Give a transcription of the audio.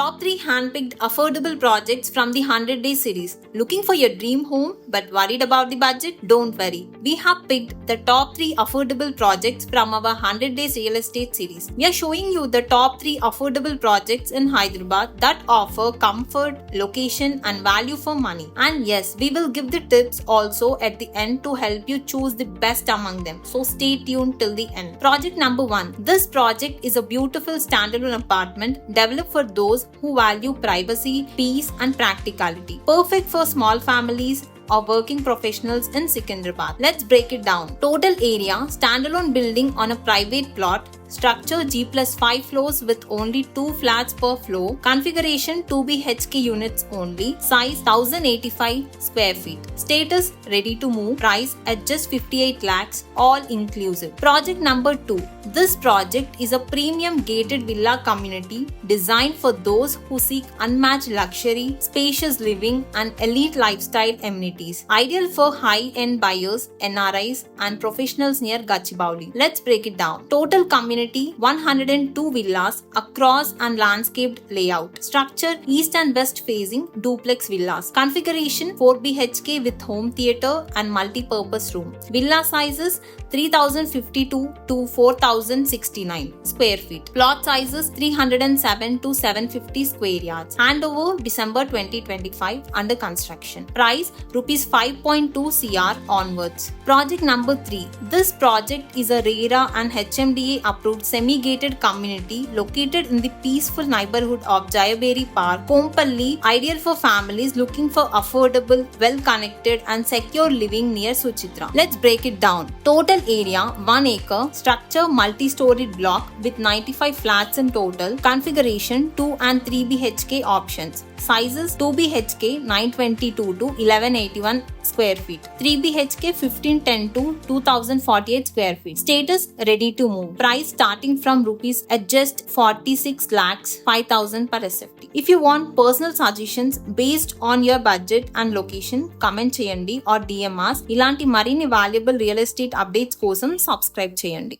Top 3 handpicked affordable projects from the 100 Day series. Looking for your dream home but worried about the budget? Don't worry. We have picked the top 3 affordable projects from our 100 Days real estate series. We are showing you the top 3 affordable projects in Hyderabad that offer comfort, location and value for money. And yes, we will give the tips also at the end to help you choose the best among them. So stay tuned till the end. Project number 1. This project is a beautiful standalone apartment developed for those who value privacy, peace and practicality. Perfect for small families or working professionals in Secunderabad. Let's break it down. Total area, standalone building on a private plot. Structure G+5 floors with only 2 flats per floor. Configuration 2 BHK units only. Size 1085 square feet. Status ready to move. Price at just 58 lakhs all inclusive. Project number 2. This project is a premium gated villa community designed for those who seek unmatched luxury, spacious living and elite lifestyle amenities. Ideal for high-end buyers, NRIs and professionals near Gachibowli. Let's break it down. Total community 102 villas across and landscaped layout. Structure east and west facing duplex villas. Configuration 4 BHK with home theatre and multi-purpose room. Villa sizes 3052 to 4069 square feet. Plot sizes 307 to 750 square yards. Handover December 2025 under construction. Price rupees 5.2 crore onwards. Project number 3. This project is a RERA and HMDA approved semi-gated community located in the peaceful neighborhood of Jayaberi Park, Kompalli, ideal for families looking for affordable, well-connected and secure living near Suchitra. Let's break it down. Total area 1 acre. Structure multi-storied block with 95 flats in total. Configuration 2 and 3 BHK options. Sizes 2 BHK 922 to 1181 square feet. 3 BHK 1510 to 2048 square feet. Status ready to move. Price starting from rupees at just 46 lakhs 5000 per SFT. If you want personal suggestions based on your budget and location, comment cheyandi or DM us. ఇలాంటి మరిన్ని valuable real estate updates కోసం subscribe చేయండి.